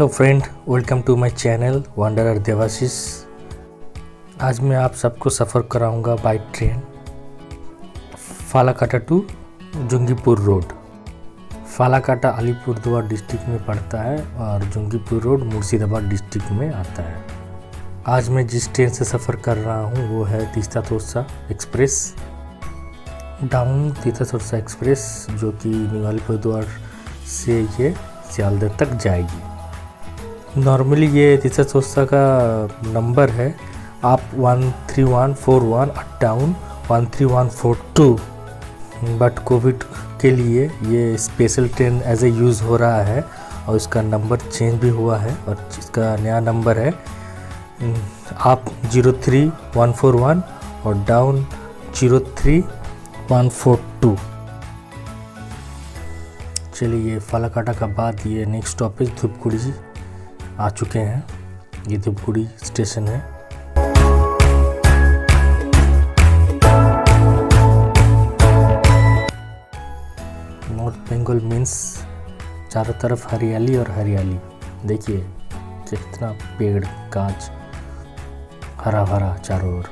Hello friend, welcome to my channel wanderer Debashish. आज मैं आप सबको सफ़र कराऊंगा by train Falakata to Jangipur road. Falakata Alipurduar district में पड़ता है और जंगीपुर रोड मुर्शिदाबाद डिस्ट्रिक्ट में आता है। आज मैं जिस ट्रेन से सफ़र कर रहा हूँ वो है Teesta Torsa express, down Teesta Torsa express, जो कि न्यू अलीपुरद्वार से ये सियालदह तक जाएगी। नॉर्मली ये तीस्ता तोरसा का नंबर है आप 13141 डाउन 13142, बट कोविड के लिए ये special train as a use हो रहा है और इसका नंबर चेंज भी हुआ है और इसका नया नंबर है आप 03141 और डाउन 03142। चलिए, ये फालाकाटा का बाद ये नेक्स्ट स्टॉपेज धूपगुड़ी आ चुके हैं। ये धूपगुड़ी स्टेशन है। नॉर्थ बंगाल मीन्स चारों तरफ हरियाली और हरियाली। देखिए कितना पेड़ कांच हरा भरा चारों ओर,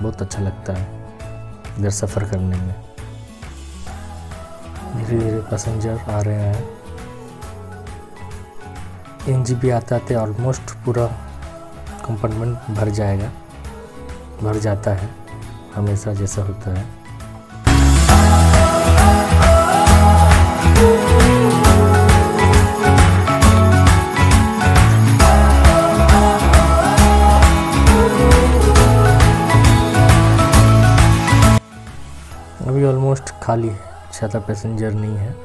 बहुत अच्छा लगता है इधर सफ़र करने में। धीरे धीरे पैसेंजर आ रहे हैं। एनजीबी आते आते ऑलमोस्ट पूरा कंपार्टमेंट भर जाता है, हमेशा जैसा होता है। अभी ऑलमोस्ट खाली है, ज़्यादा पैसेंजर नहीं है।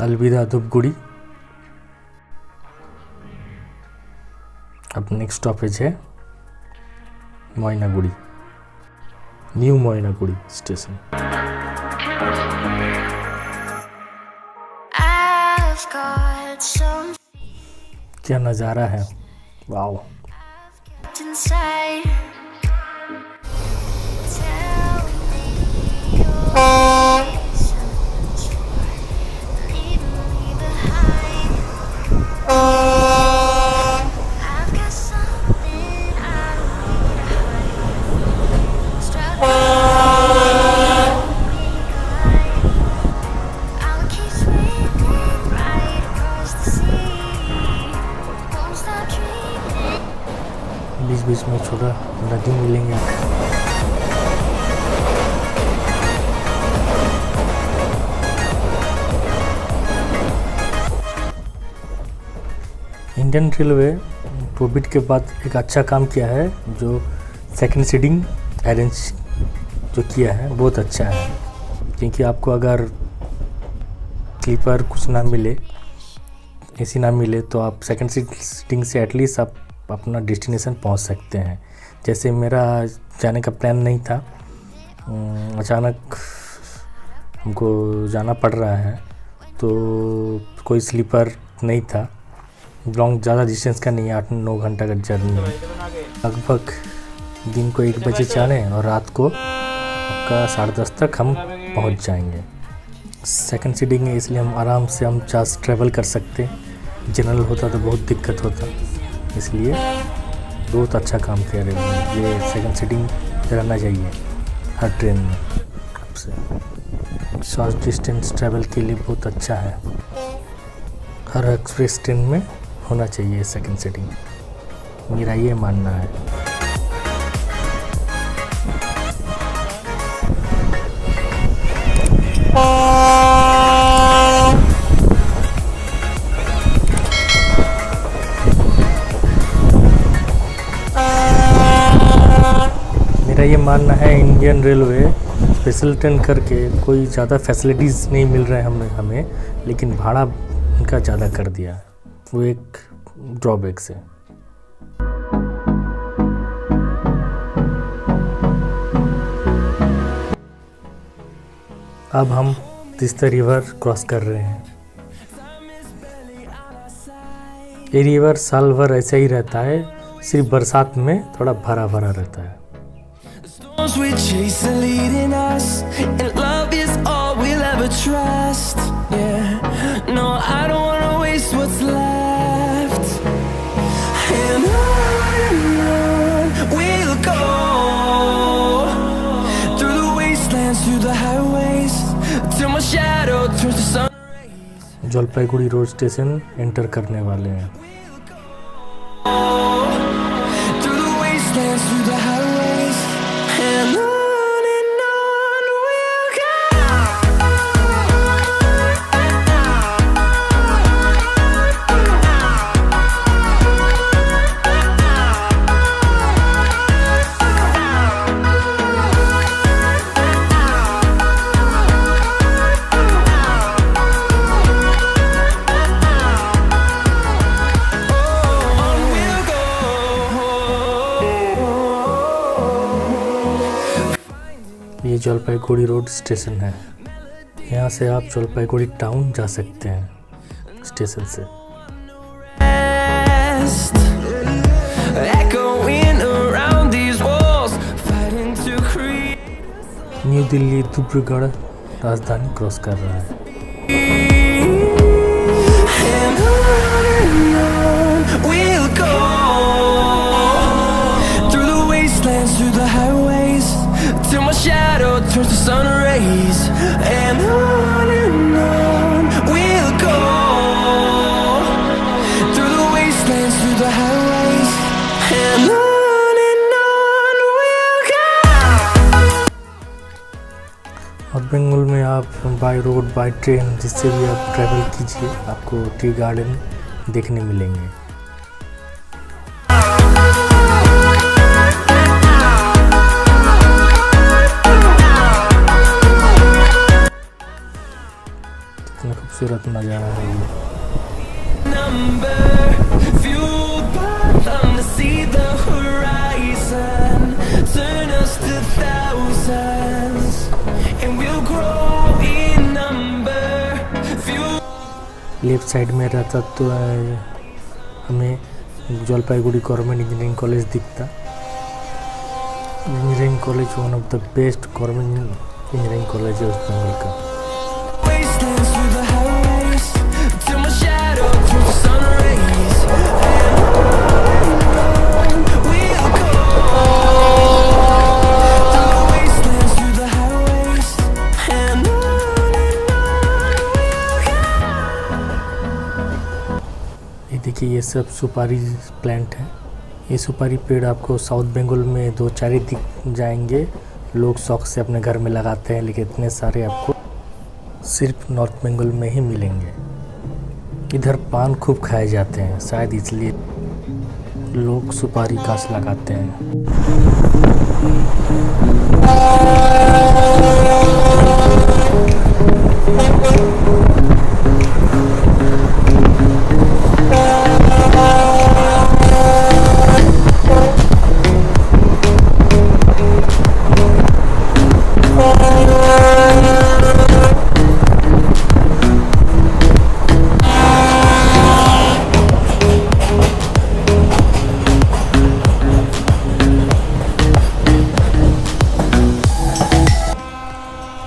अलविदा धूपगुड़ी। अब नेक्स्ट स्टॉपेज है मोइनागुड़ी, न्यू मोइनागुड़ी स्टेशन। क्या नज़ारा है, वाओ। बीच बीच में छोटा नदी मिलेंगे। इंडियन रेलवे कोविड के बाद एक अच्छा काम किया है, जो सेकंड सीटिंग अरेंज जो किया है बहुत अच्छा है। क्योंकि आपको अगर स्लीपर कुछ ना मिले, एसी ना मिले, तो आप सेकंड सीटिंग से एटलीस्ट आप अपना डेस्टिनेशन पहुंच सकते हैं। जैसे मेरा जाने का प्लान नहीं था, अचानक हमको जाना पड़ रहा है, तो कोई स्लीपर नहीं था। लॉन्ग ज़्यादा डिस्टेंस का नहीं है, 8-9 घंटा का जर्नी है। लगभग दिन को 1 बजे चले और रात को आपका 10:30 तक हम पहुंच जाएंगे। सेकंड सीटिंग है, इसलिए हम आराम से हम ट्रैवल कर सकते। जनरल होता तो बहुत दिक्कत होता, इसलिए बहुत अच्छा काम किया रेलवे। ये सेकंड सीटिंग रहना चाहिए हर ट्रेन में। शॉर्ट डिस्टेंस ट्रैवल के लिए बहुत अच्छा है, हर एक्सप्रेस ट्रेन में होना चाहिए सेकंड सीटिंग, मेरा ये मानना है। मेरा ये मानना है इंडियन रेलवे स्पेशल ट्रेन करके कोई ज़्यादा फैसिलिटीज़ नहीं मिल रहे हैं हमें, लेकिन भाड़ा उनका ज़्यादा कर दिया, वो एक ड्रॉबैक से। अब हम तीस्ता रिवर क्रॉस कर रहे हैं। ये रिवर साल भर ऐसा ही रहता है, सिर्फ बरसात में थोड़ा भरा भरा रहता है। We chase are leading us, and love is all we'll ever trust. Yeah, no, I don't wanna waste what's left. And on we'll go, through the wastelands, through the highways, till my shadow turns to sun. Jalpaiguri road station enter करने वाले हैं। Through the wastelands, through the highways, and on we'll go. ये Jalpaiguri road station है। यहाँ से आप Jalpaiguri town जा सकते हैं स्टेशन से। न्यू दिल्ली डिब्रूगढ़ राजधानी क्रॉस कर रहा है। We'll go through the wastelands, through the highways, till my shadow turns to sun rays. And on we'll go through the wastelands, through the highways, and on we'll go. और बंगाल में आप by road by train जिससे भी आप travel कीजिए, आपको tea garden देखने मिलेंगे। कितना खूबसूरत नज़ारा है ये। Fueled by them to see the horizon, turn us to thousands, and we'll grow in number. Left side में रहता तो हमें जलपाईगुड़ी गवर्नमेंट इंजीनियरिंग कॉलेज दिखता। Engineering college one of the best government engineering college है वेस्ट बंगाल का। Wastelands through the highways, till my shadow turns to sun rays. We'll go through the wastelands, through the highways, and on we'll go. ये देखिए, ये सब सुपारी plant है। ये सुपारी पेड़ आपको साउथ बंगाल में 2-4 दिख जाएंगे। लोग शौक से अपने घर में लगाते हैं, लेकिन इतने सारे आपको सिर्फ नॉर्थ बंगाल में ही मिलेंगे। इधर पान खूब खाए जाते हैं, शायद इसलिए लोग सुपारी गाछ लगाते हैं।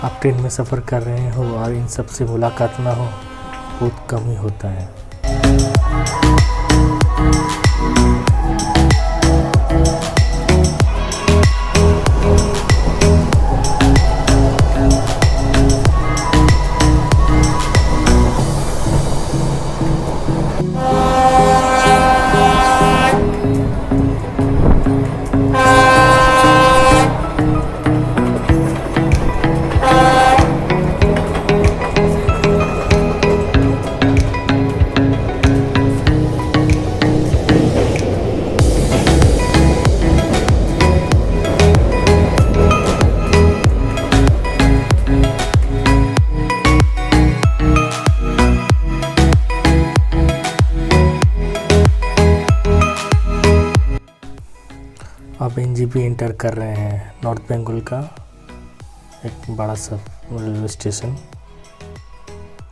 आप ट्रेन में सफ़र कर रहे हो और इन सब से मुलाकात ना हो, बहुत कम ही होता है। अब एनजेपी एंटर कर रहे हैं, नॉर्थ बंगाल का एक बड़ा सा रेलवे स्टेशन,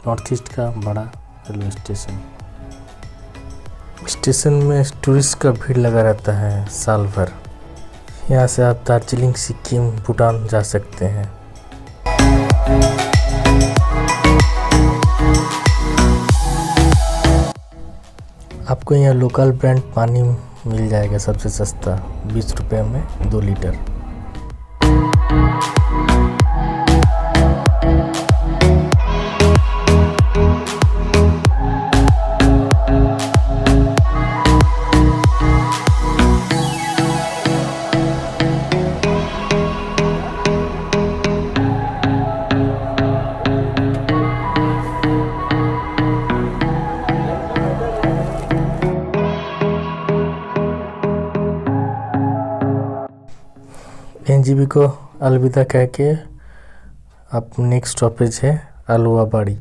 नॉर्थ ईस्ट का बड़ा रेलवे स्टेशन। स्टेशन में टूरिस्ट का भीड़ लगा रहता है साल भर। यहाँ से आप दार्जिलिंग, सिक्किम, भूटान जा सकते हैं। आपको यहाँ लोकल ब्रांड पानी मिल जाएगा सबसे सस्ता 20 रुपये में 2 लीटर। एनजीबी को अलविदा कह के अब नेक्स्ट स्टॉपेज है अलवाबाड़ी।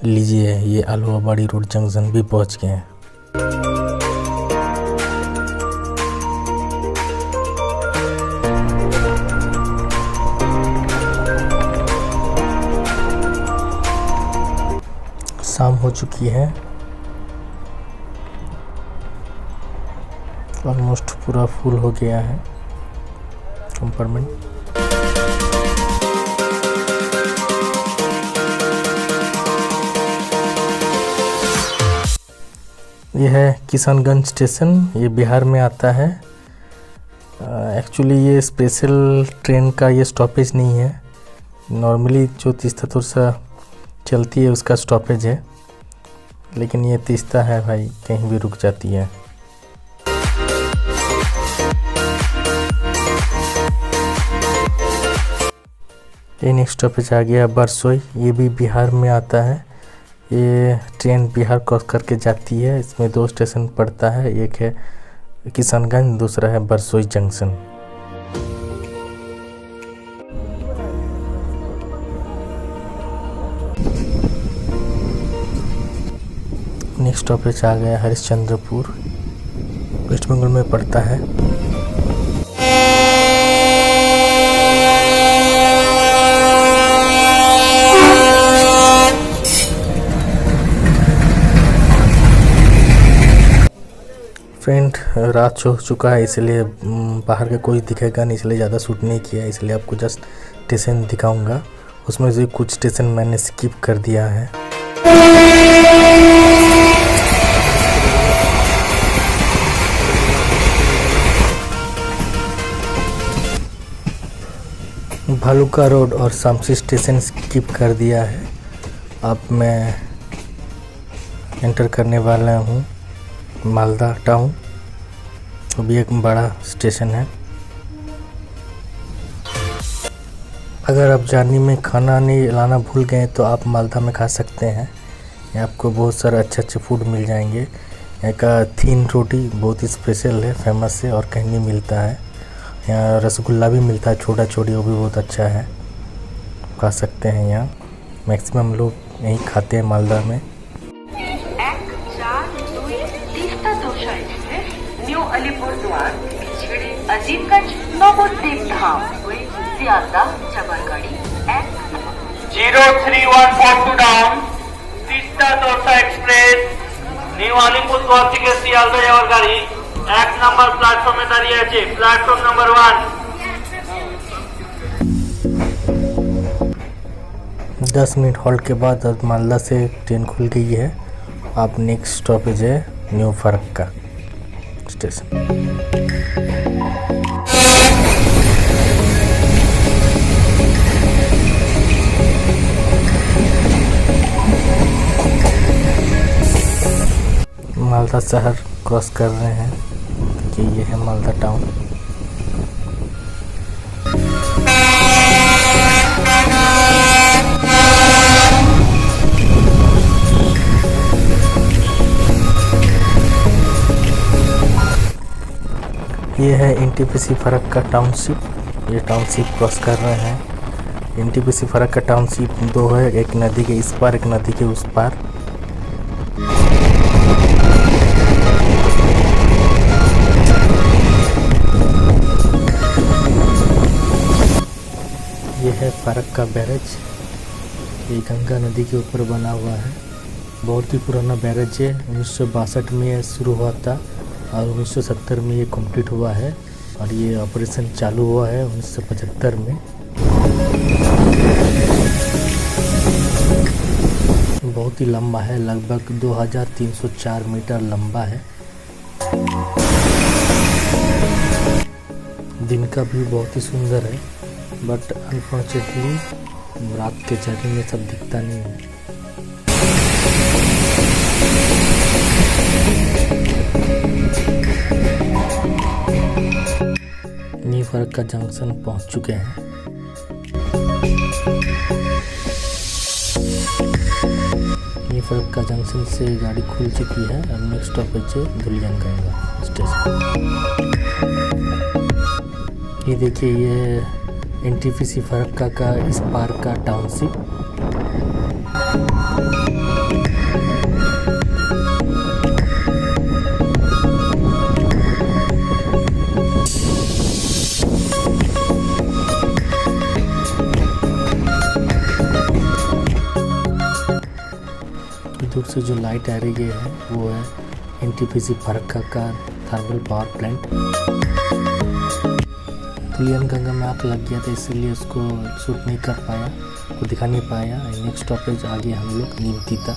लीजिए, ये अलवाबाड़ी रोड जंक्शन भी पहुंच गए हैं। शाम हो चुकी है, ऑलमोस्ट पूरा फुल हो गया है कंपार्टमेंट। ये है किशनगंज स्टेशन, ये बिहार में आता है। एक्चुअली ये स्पेशल ट्रेन का ये स्टॉपेज नहीं है, नॉर्मली जो तीस्ता तुरसा चलती है उसका स्टॉपेज है, लेकिन ये तीस्ता है भाई, कहीं भी रुक जाती है। ये नेक्स्ट स्टॉपेज आ गया बरसोई, ये भी बिहार में आता है। ये ट्रेन बिहार क्रॉस करके जाती है। इसमें 2 स्टेशन पड़ता है, एक है किशनगंज, दूसरा है बरसोई जंक्शन। नेक्स्ट स्टॉपेज आ गया हरिश्चंद्रपुर, वेस्ट बंगाल में पड़ता है। फ्रेंड, रात हो चुका है इसलिए बाहर का कोई दिखेगा नहीं, इसलिए ज़्यादा शूट नहीं किया, इसलिए आपको जस्ट स्टेशन दिखाऊंगा। उसमें से कुछ स्टेशन मैंने स्किप कर दिया है। भालुका रोड और शामसी स्टेशन स्किप कर दिया है। अब मैं एंटर करने वाला हूँ मालदा टाउन, वो भी एक बड़ा स्टेशन है। अगर आप जर्नी में खाना नहीं लाना भूल गए तो आप मालदा में खा सकते हैं। यहाँ आपको बहुत सारे अच्छे फूड मिल जाएंगे। यहाँ का थीन रोटी बहुत ही स्पेशल है, फेमस है और कहीं नहीं मिलता है। यहाँ रसगुल्ला भी मिलता है छोटा छोटी, वो भी बहुत अच्छा है, खा सकते हैं। यहाँ मैक्सिमम लोग यहीं खाते हैं मालदा में। न्यू अलीपुरद्वार, अजीमगंज, नवद्वीप धाम, सियालदा, जबलगढ़ी, 03142 down, Teesta Torsa express, New Alipurduar থেকে সিয়ালদা যাওয়ার গাড়ি 1 নম্বর প্ল্যাটফর্মে দাঁড়িয়ে আছে, প্ল্যাটফর্ম নাম্বার 1। 10 मिनट हॉल्ट के बाद अब मालदा से ट्रेन खुल गई है। अब नेक्स्ट स्टॉपेज है न्यू फरक्का स्टेशन। मालदा शहर क्रॉस कर रहे हैं, कि ये है मालदा टाउन। है एनटीपीसी फरक्का टाउनशिप। ये टाउनशिप क्रॉस कर रहे हैं। एनटीपीसी फरक्का टाउनशिप दो है, एक नदी के इस पार, एक नदी के उस पार। ये है फरक्का बैरेज। ये गंगा नदी के ऊपर बना हुआ है। बहुत ही पुराना बैरेज है। 1962 में ये शुरू हुआ था और 1970 में ये कंप्लीट हुआ है और ये ऑपरेशन चालू हुआ है 1975 में। बहुत ही लंबा है, लगभग 2304 मीटर लंबा है। दिन का व्यू बहुत ही सुंदर है, बट अनफॉर्चुनेटली रात के जर्नी में सब दिखता नहीं है। न्यू फरक्का जंक्शन पहुंच चुके हैं। न्यू फरक्का जंक्शन से गाड़ी खुल चुकी है। अब नेक्स्ट स्टॉपेज है धुलियनगंगा स्टेशन। ये देखिए, ये एनटीपीसी फरक्का का इस पार का टाउनशिप। दूर से जो लाइट आ रही है वो है एनटीपीसी फरक्का का थर्मल पावर प्लांट। धुलियनगंगा में आग लग गया था, इसीलिए उसको शूट नहीं कर पाया, को दिखा नहीं पाया। नेक्स्ट स्टॉपेज आगे हम लोग नीमतीता।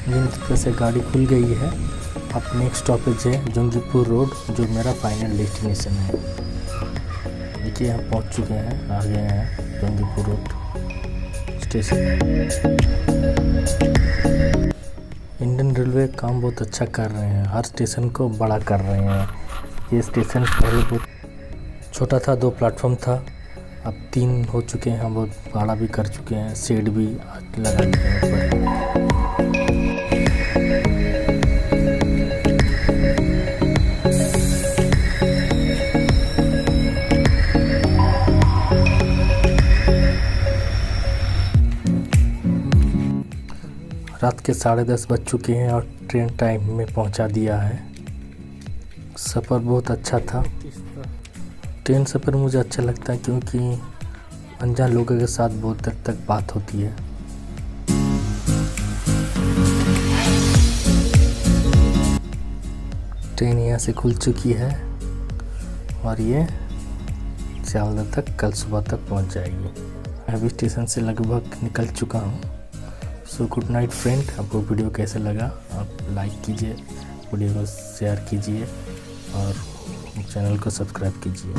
नीमतीता से गाड़ी खुल गई है। अब नेक्स्ट स्टॉपेज है जंगीपुर रोड, जो मेरा फाइनल डेस्टिनेशन है। देखिए हम पहुंच चुके हैं, आ गए हैं Jangipur road station. Indian railway काम बहुत अच्छा कर रहे हैं, हर स्टेशन को बड़ा कर रहे हैं। ये स्टेशन पहले बहुत छोटा था, 2 प्लेटफॉर्म था, अब 3 हो चुके हैं। बहुत बड़ा भी कर चुके हैं, शेड भी लगा दिए हैं ऊपर। रात के 10:30 बज चुके हैं और ट्रेन टाइम में पहुंचा दिया है। सफ़र बहुत अच्छा था। ट्रेन सफ़र मुझे अच्छा लगता है क्योंकि अनजान लोगों के साथ बहुत देर तक बात होती है। ट्रेन यहाँ से खुल चुकी है और ये सियालदह तक कल सुबह तक पहुंच जाएगी। मैं अभी स्टेशन से लगभग निकल चुका हूँ। So good night friend. आपको वीडियो कैसे लगा आप लाइक कीजिए, वीडियो को शेयर कीजिए और चैनल को सब्सक्राइब कीजिए।